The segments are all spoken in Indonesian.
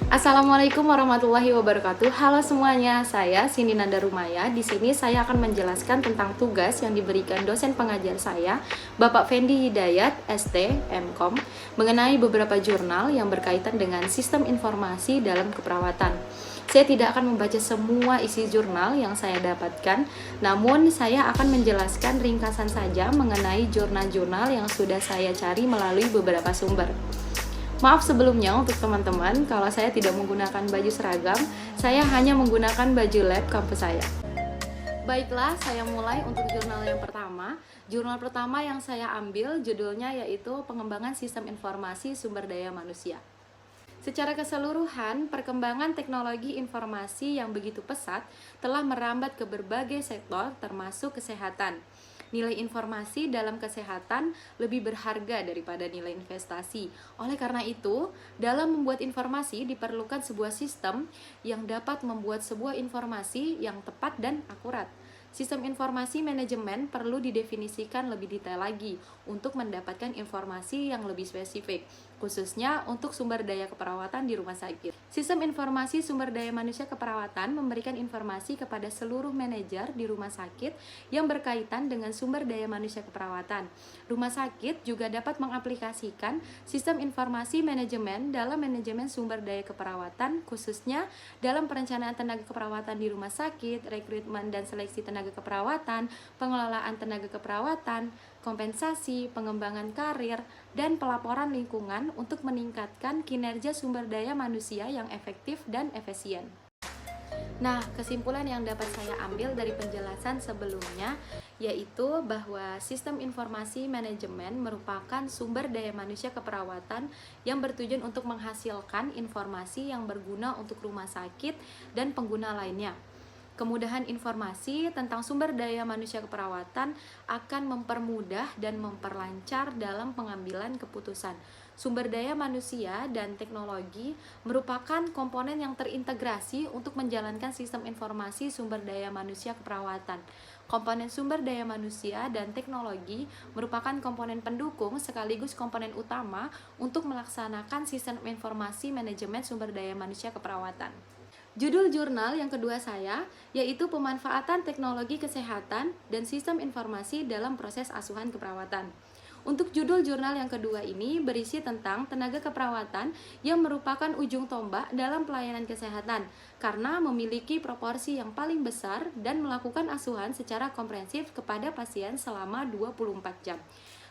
Assalamualaikum warahmatullahi wabarakatuh. Halo semuanya, saya Cindy Nanda Rumaya. Di sini saya akan menjelaskan tentang tugas yang diberikan dosen pengajar saya, Bapak Fendi Hidayat, ST, MKom, mengenai beberapa jurnal yang berkaitan dengan sistem informasi dalam keperawatan. Saya tidak akan membaca semua isi jurnal yang saya dapatkan, namun saya akan menjelaskan ringkasan saja mengenai jurnal-jurnal yang sudah saya cari melalui beberapa sumber. Maaf sebelumnya untuk teman-teman kalau saya tidak menggunakan baju seragam, saya hanya menggunakan baju lab kampus saya. Baiklah, saya mulai untuk jurnal yang pertama. Jurnal pertama yang saya ambil judulnya yaitu Pengembangan Sistem Informasi Sumber Daya Manusia. Secara keseluruhan, perkembangan teknologi informasi yang begitu pesat telah merambat ke berbagai sektor termasuk kesehatan. Nilai informasi dalam kesehatan lebih berharga daripada nilai investasi. Oleh karena itu, dalam membuat informasi diperlukan sebuah sistem yang dapat membuat sebuah informasi yang tepat dan akurat. Sistem informasi manajemen perlu didefinisikan lebih detail lagi untuk mendapatkan informasi yang lebih spesifik, khususnya untuk sumber daya keperawatan di rumah sakit. Sistem informasi sumber daya manusia keperawatan memberikan informasi kepada seluruh manajer di rumah sakit yang berkaitan dengan sumber daya manusia keperawatan. Rumah sakit juga dapat mengaplikasikan sistem informasi manajemen dalam manajemen sumber daya keperawatan, khususnya dalam perencanaan tenaga keperawatan di rumah sakit, rekrutmen dan seleksi tenaga keperawatan, pengelolaan tenaga keperawatan, kompensasi, pengembangan karir, dan pelaporan lingkungan untuk meningkatkan kinerja sumber daya manusia yang efektif dan efisien. Nah, kesimpulan yang dapat saya ambil dari penjelasan sebelumnya yaitu bahwa sistem informasi manajemen merupakan sumber daya manusia keperawatan yang bertujuan untuk menghasilkan informasi yang berguna untuk rumah sakit dan pengguna lainnya. Kemudahan informasi tentang sumber daya manusia keperawatan akan mempermudah dan memperlancar dalam pengambilan keputusan. Sumber daya manusia dan teknologi merupakan komponen yang terintegrasi untuk menjalankan sistem informasi sumber daya manusia keperawatan. Komponen sumber daya manusia dan teknologi merupakan komponen pendukung sekaligus komponen utama untuk melaksanakan sistem informasi manajemen sumber daya manusia keperawatan. Judul jurnal yang kedua saya yaitu Pemanfaatan Teknologi Kesehatan dan Sistem Informasi dalam Proses Asuhan Keperawatan. Untuk judul jurnal yang kedua ini berisi tentang tenaga keperawatan yang merupakan ujung tombak dalam pelayanan kesehatan karena memiliki proporsi yang paling besar dan melakukan asuhan secara komprehensif kepada pasien selama 24 jam.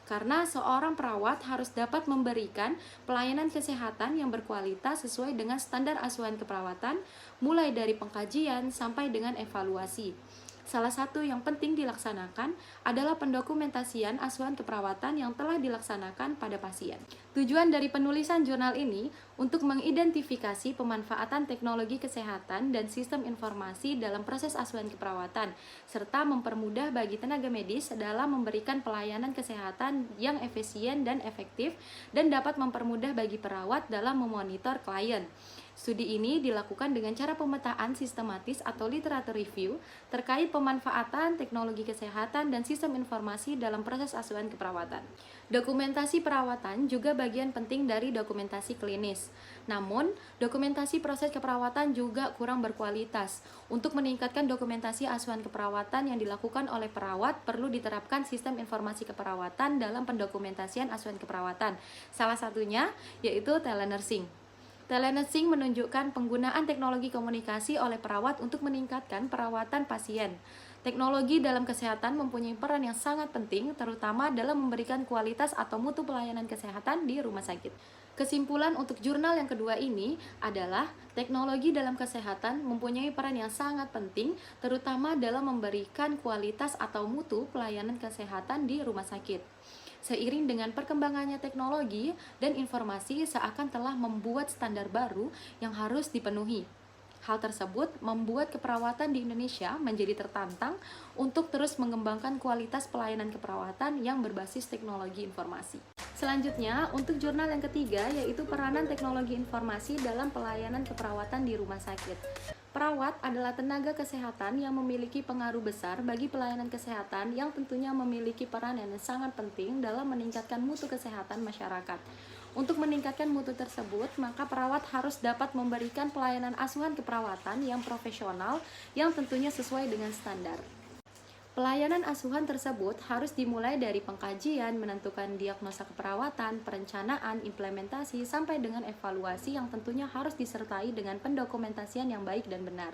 Karena seorang perawat harus dapat memberikan pelayanan kesehatan yang berkualitas sesuai dengan standar asuhan keperawatan, mulai dari pengkajian sampai dengan evaluasi. Salah satu yang penting dilaksanakan adalah pendokumentasian asuhan keperawatan yang telah dilaksanakan pada pasien. Tujuan dari penulisan jurnal ini untuk mengidentifikasi pemanfaatan teknologi kesehatan dan sistem informasi dalam proses asuhan keperawatan, serta mempermudah bagi tenaga medis dalam memberikan pelayanan kesehatan yang efisien dan efektif dan dapat mempermudah bagi perawat dalam memonitor klien. Studi ini dilakukan dengan cara pemetaan sistematis atau literatur review terkait pemanfaatan teknologi kesehatan dan sistem informasi dalam proses asuhan keperawatan. Dokumentasi perawatan juga bagian penting dari dokumentasi klinis. Namun, dokumentasi proses keperawatan juga kurang berkualitas. Untuk meningkatkan dokumentasi asuhan keperawatan yang dilakukan oleh perawat, perlu diterapkan sistem informasi keperawatan dalam pendokumentasian asuhan keperawatan. Salah satunya yaitu telenursing. Telenursing menunjukkan penggunaan teknologi komunikasi oleh perawat untuk meningkatkan perawatan pasien. Teknologi dalam kesehatan mempunyai peran yang sangat penting, terutama dalam memberikan kualitas atau mutu pelayanan kesehatan di rumah sakit. Kesimpulan untuk jurnal yang kedua ini adalah teknologi dalam kesehatan mempunyai peran yang sangat penting, terutama dalam memberikan kualitas atau mutu pelayanan kesehatan di rumah sakit. Seiring dengan perkembangannya teknologi dan informasi seakan telah membuat standar baru yang harus dipenuhi. Hal tersebut membuat keperawatan di Indonesia menjadi tertantang untuk terus mengembangkan kualitas pelayanan keperawatan yang berbasis teknologi informasi. Selanjutnya, untuk jurnal yang ketiga yaitu peranan teknologi informasi dalam pelayanan keperawatan di rumah sakit. Perawat adalah tenaga kesehatan yang memiliki pengaruh besar bagi pelayanan kesehatan yang tentunya memiliki peran yang sangat penting dalam meningkatkan mutu kesehatan masyarakat. Untuk meningkatkan mutu tersebut, maka perawat harus dapat memberikan pelayanan asuhan keperawatan yang profesional yang tentunya sesuai dengan standar. Pelayanan asuhan tersebut harus dimulai dari pengkajian, menentukan diagnosa keperawatan, perencanaan, implementasi, sampai dengan evaluasi yang tentunya harus disertai dengan pendokumentasian yang baik dan benar.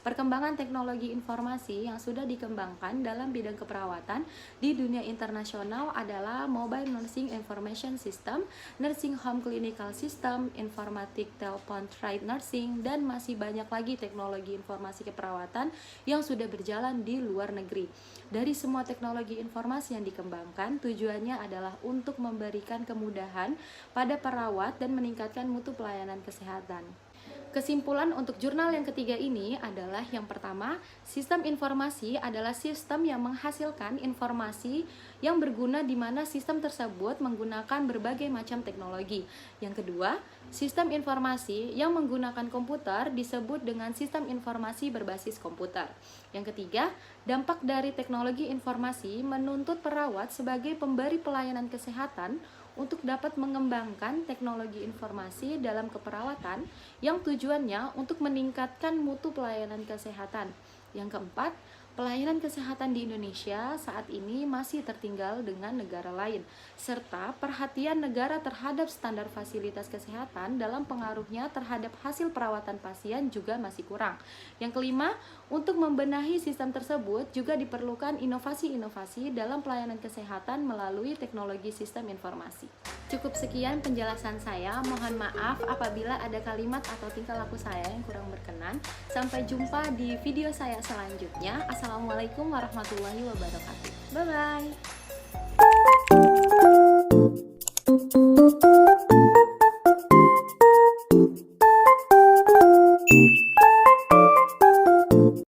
Perkembangan teknologi informasi yang sudah dikembangkan dalam bidang keperawatan di dunia internasional adalah Mobile Nursing Information System, Nursing Home Clinical System, Informatic Telephone Trade Nursing, dan masih banyak lagi teknologi informasi keperawatan yang sudah berjalan di luar negeri. Dari semua teknologi informasi yang dikembangkan, tujuannya adalah untuk memberikan kemudahan pada perawat dan meningkatkan mutu pelayanan kesehatan. Kesimpulan untuk jurnal yang ketiga ini adalah yang pertama, sistem informasi adalah sistem yang menghasilkan informasi yang berguna di mana sistem tersebut menggunakan berbagai macam teknologi. Yang kedua, sistem informasi yang menggunakan komputer disebut dengan sistem informasi berbasis komputer. Yang ketiga, dampak dari teknologi informasi menuntut perawat sebagai pemberi pelayanan kesehatan untuk dapat mengembangkan teknologi informasi dalam keperawatan yang tujuannya untuk meningkatkan mutu pelayanan kesehatan. Yang keempat, pelayanan kesehatan di Indonesia saat ini masih tertinggal dengan negara lain, serta perhatian negara terhadap standar fasilitas kesehatan dalam pengaruhnya terhadap hasil perawatan pasien juga masih kurang. Yang kelima, untuk membenahi sistem tersebut juga diperlukan inovasi-inovasi dalam pelayanan kesehatan melalui teknologi sistem informasi. Cukup sekian penjelasan saya, mohon maaf apabila ada kalimat atau tingkah laku saya yang kurang berkenan. Sampai jumpa di video saya selanjutnya. Assalamualaikum warahmatullahi wabarakatuh. Bye-bye.